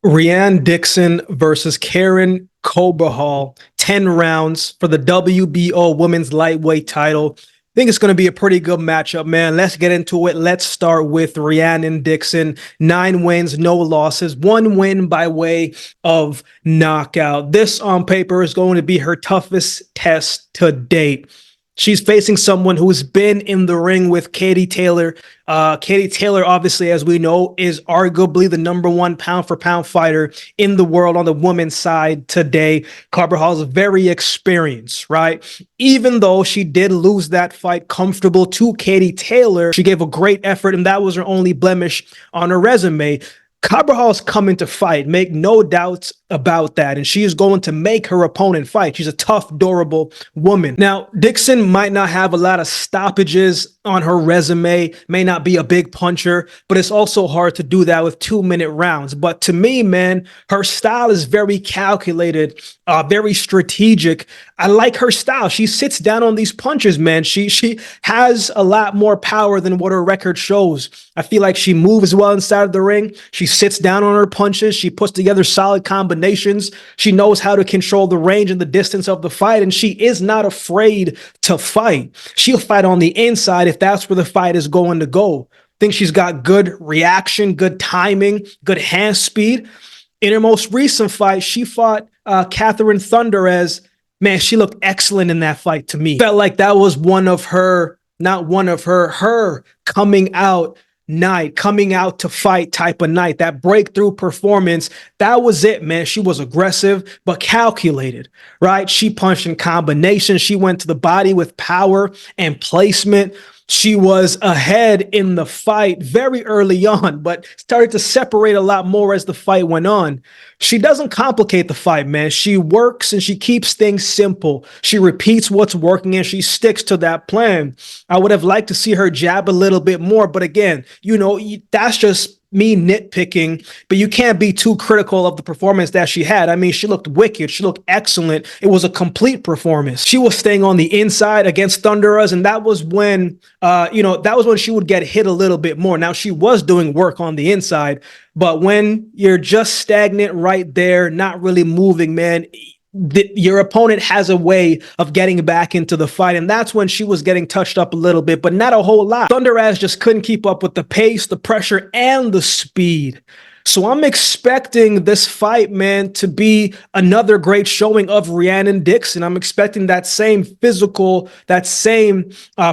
Rhiannon Dixon versus Karen Carabajal, 10 rounds for the WBO women's lightweight title. I think it's going to be a pretty good matchup, man. Let's get into it. Let's start with Rhiannon Dixon. 9 wins, no losses, 1 win by way of knockout. This on paper is going to be her toughest test to date. She's facing someone who's been in the ring with Katie Taylor. Katie Taylor, obviously, as we know, is arguably the #1 pound-for-pound fighter in the world on the women's side today. Carabajal is very experienced, right? Even though she did lose that fight comfortable to Katie Taylor, she gave a great effort, and that was her only blemish on her resume. Carabajal is coming to fight, make no doubts about that, and she is going to make her opponent fight. She's a tough, durable woman. Now, Dixon might not have a lot of stoppages on her resume, may not be a big puncher, but it's also hard to do that with 2-minute rounds. But to me, man, her style is very calculated, very strategic. I like her style. She sits down on these punches, man. She has a lot more power than what her record shows. I feel like she moves well inside of the ring. She sits down on her punches. She puts together solid combinations. She knows how to control the range and the distance of the fight, and she is not afraid to fight. She'll fight on the inside if that's where the fight is going to go. I think she's got good reaction, good timing, good hand speed. In her most recent fight, she fought Catherine Thunderez. Man, she looked excellent in that fight to me. Felt like that was her coming out night, coming out to fight type of night, that breakthrough performance. That was it, man. She was aggressive, but calculated, right? She punched in combination. She went to the body with power and placement. She was ahead in the fight very early on, but started to separate a lot more as the fight went on. She doesn't complicate the fight, man. She works and she keeps things simple. She repeats what's working and she sticks to that plan. I would have liked to see her jab a little bit more, but again, that's just me nitpicking, but you can't be too critical of the performance that she had. I mean, she looked wicked. She looked excellent. It was a complete performance. She was staying on the inside against Thunderez, and that was when, she would get hit a little bit more. Now, she was doing work on the inside, but when you're just stagnant right there, not really moving, man, your opponent has a way of getting back into the fight, and that's when she was getting touched up a little bit, but not a whole lot. Thunderez just couldn't keep up with the pace, the pressure, and the speed. So I'm expecting this fight, man, to be another great showing of Rhiannon Dixon. I'm expecting that same physical, that same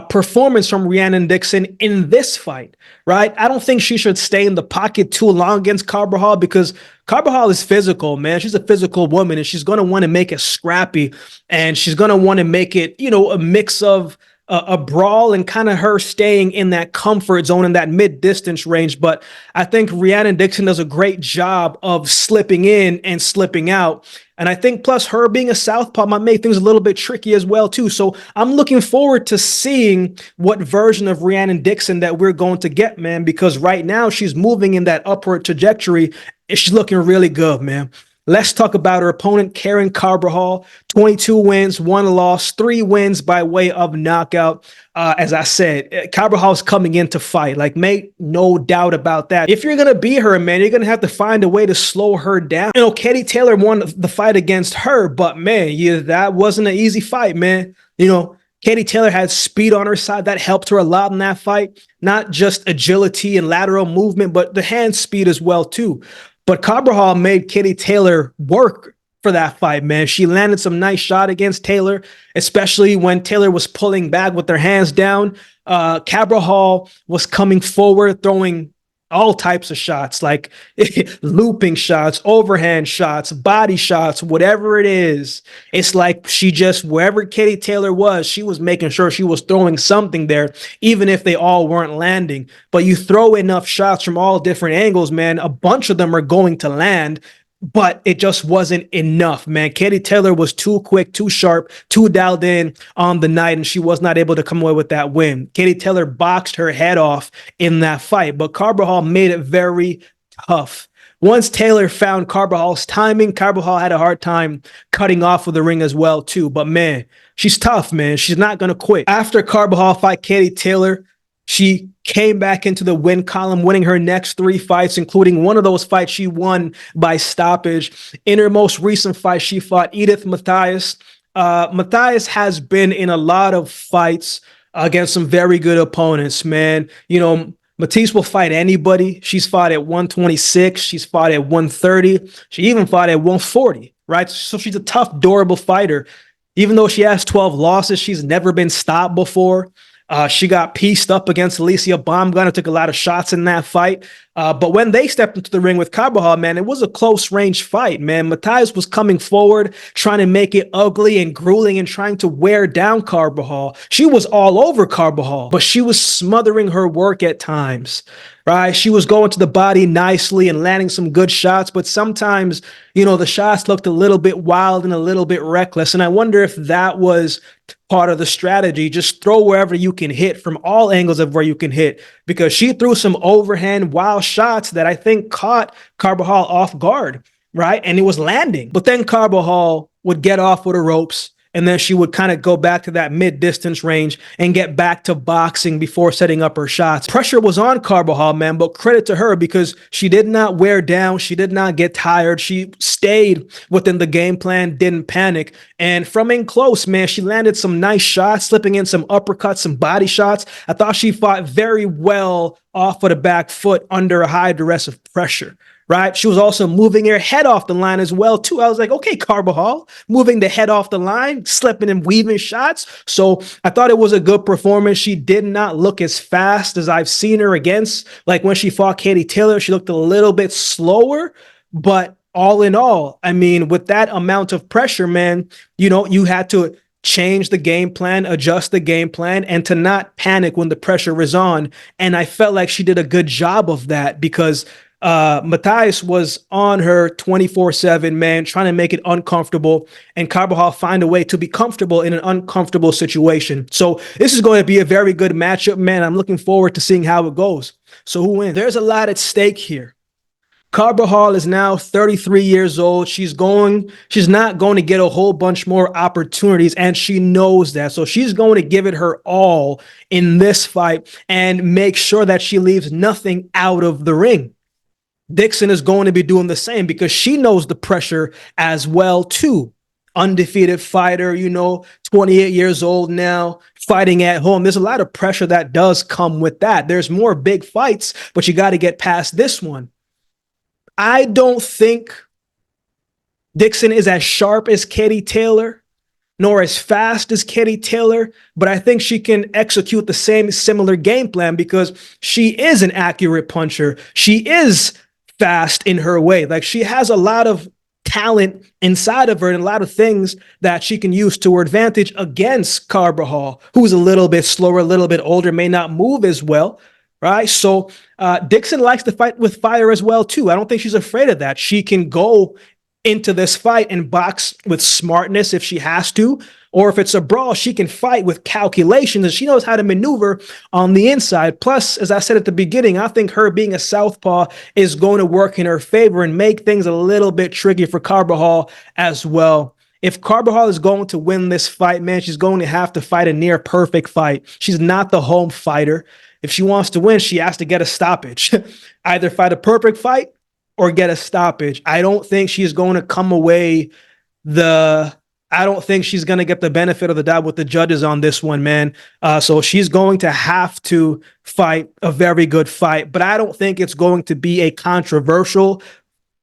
performance from Rhiannon Dixon in this fight, right? I don't think she should stay in the pocket too long against Carabajal because Carabajal is physical, man. She's a physical woman, and she's going to want to make it scrappy, and she's going to want to make it, a mix of a brawl and kind of her staying in that comfort zone in that mid-distance range. But I think Rhiannon Dixon does a great job of slipping in and slipping out. And I think plus her being a southpaw might make things a little bit tricky as well, too. So I'm looking forward to seeing what version of Rhiannon Dixon that we're going to get, man, because right now she's moving in that upward trajectory. And she's looking really good, man. Let's talk about her opponent, Karen Carabajal. 22 wins, 1 loss, 3 wins by way of knockout. As I said, Carabajal is coming in to fight. Like, make no doubt about that. If you're going to beat her, man, you're going to have to find a way to slow her down. Katie Taylor won the fight against her, but, man, that wasn't an easy fight, man. Katie Taylor had speed on her side. That helped her a lot in that fight. Not just agility and lateral movement, but the hand speed as well, too. But Carabajal made Katie Taylor work for that fight, man. She landed some nice shot against Taylor, especially when Taylor was pulling back with their hands down. Carabajal was coming forward, throwing all types of shots, like looping shots, overhand shots, body shots, whatever it is. It's like wherever Katie Taylor was, she was making sure she was throwing something there, even if they all weren't landing. But you throw enough shots from all different angles, man, a bunch of them are going to land, but it just wasn't enough, man. Katie Taylor was too quick, too sharp, too dialed in on the night, and she was not able to come away with that win. Katie Taylor boxed her head off in that fight, but Carabajal made it very tough. Once Taylor found Carbajal's timing, Carabajal had a hard time cutting off of the ring as well, too. But, man, she's tough, man. She's not going to quit. After Carabajal fight Katie Taylor, she came back into the win column, winning her next 3 fights, including one of those fights she won by stoppage. In her most recent fight, she fought Edith Mathias. Mathias has been in a lot of fights against some very good opponents, man. You know, Matisse will fight anybody. She's fought at 126. She's fought at 130. She even fought at 140, right? So she's a tough, durable fighter. Even though she has 12 losses, she's never been stopped before. She got pieced up against Alicia Baumgartner, took a lot of shots in that fight. But when they stepped into the ring with Carabajal, man, it was a close range fight, man. Mathias was coming forward, trying to make it ugly and grueling and trying to wear down Carabajal. She was all over Carabajal, but she was smothering her work at times, right? She was going to the body nicely and landing some good shots, but sometimes, you know, the shots looked a little bit wild and a little bit reckless. And I wonder if that was part of the strategy. Just throw wherever you can hit from all angles of where you can hit, because she threw some overhand wild shots that I think caught Carabajal off guard, right? And it was landing. But then Carabajal would get off with the ropes, and then she would kind of go back to that mid-distance range and get back to boxing before setting up her shots. Pressure was on Carabajal, man, but credit to her because she did not wear down. She did not get tired. She stayed within the game plan, didn't panic. And from in close, man, she landed some nice shots, slipping in some uppercuts, some body shots. I thought she fought very well off of the back foot under a high duress of pressure. Right? She was also moving her head off the line as well, too. I was like, okay, Carabajal, moving the head off the line, slipping and weaving shots. So I thought it was a good performance. She did not look as fast as I've seen her against. Like when she fought Katie Taylor, she looked a little bit slower, but all in all, I mean, with that amount of pressure, man, you know, you had to change the game plan, adjust the game plan, and to not panic when the pressure is on. And I felt like she did a good job of that because Mathias was on her 24/7, man, trying to make it uncomfortable, and Carabajal find a way to be comfortable in an uncomfortable situation. So this is going to be a very good matchup, man. I'm looking forward to seeing how it goes. So who wins? There's a lot at stake here. Carabajal is now 33 years old. She's not going to get a whole bunch more opportunities, and she knows that. So she's going to give it her all in this fight and make sure that she leaves nothing out of the ring. Dixon is going to be doing the same because she knows the pressure as well, too. Undefeated fighter, you know, 28 years old now, fighting at home. There's a lot of pressure that does come with that. There's more big fights, but you got to get past this one. I don't think Dixon is as sharp as Katie Taylor, nor as fast as Katie Taylor, but I think she can execute the same similar game plan because she is an accurate puncher. She is fast in her way. Like she has a lot of talent inside of her and a lot of things that she can use to her advantage against Carabajal, who's a little bit slower, a little bit older, may not move as well, right? So Dixon likes to fight with fire as well, too. I don't think she's afraid of that. She can go into this fight and box with smartness if she has to, or if it's a brawl, she can fight with calculations and she knows how to maneuver on the inside. Plus, as I said at the beginning, I think her being a southpaw is going to work in her favor and make things a little bit tricky for Carabajal as well. If Carabajal is going to win this fight, man, she's going to have to fight a near perfect fight. She's not the home fighter. If she wants to win, she has to get a stoppage. Either fight a perfect fight or get a stoppage. I don't think she's going to come away I don't think she's going to get the benefit of the doubt with the judges on this one, man. So she's going to have to fight a very good fight, but I don't think it's going to be a controversial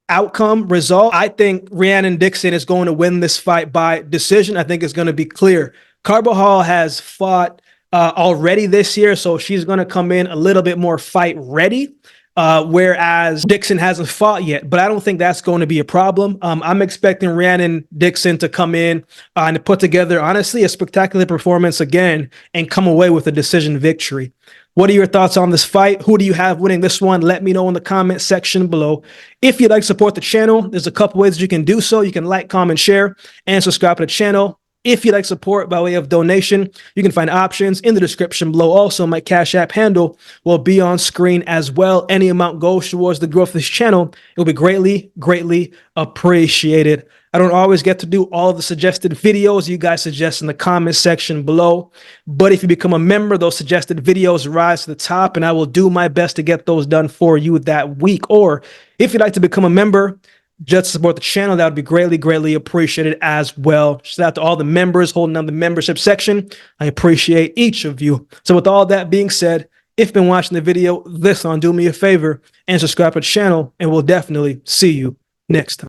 outcome result. I think Rhiannon Dixon is going to win this fight by decision. I think it's going to be clear. Carabajal has fought already this year, so she's going to come in a little bit more fight ready. Whereas Dixon hasn't fought yet, but I don't think that's going to be a problem. I'm expecting Rhiannon Dixon to come in and to put together, honestly, a spectacular performance again and come away with a decision victory. What are your thoughts on this fight? Who do you have winning this one? Let me know in the comment section below. If you'd like to support the channel, there's a couple ways you can do so. You can like, comment, share, and subscribe to the channel. If you'd like support by way of donation, you can find options in the description below. Also, my Cash App handle will be on screen as well. Any amount goes towards the growth of this channel. It will be greatly, greatly appreciated. I don't always get to do all of the suggested videos you guys suggest in the comment section below. But if you become a member, those suggested videos rise to the top, and I will do my best to get those done for you that week. Or if you'd like to become a member, just to support the channel, that would be greatly, greatly appreciated as well. Shout out to all the members holding down the membership section. I appreciate each of you. So with all that being said, if you've been watching the video, listen, do me a favor and subscribe to the channel, and we'll definitely see you next time.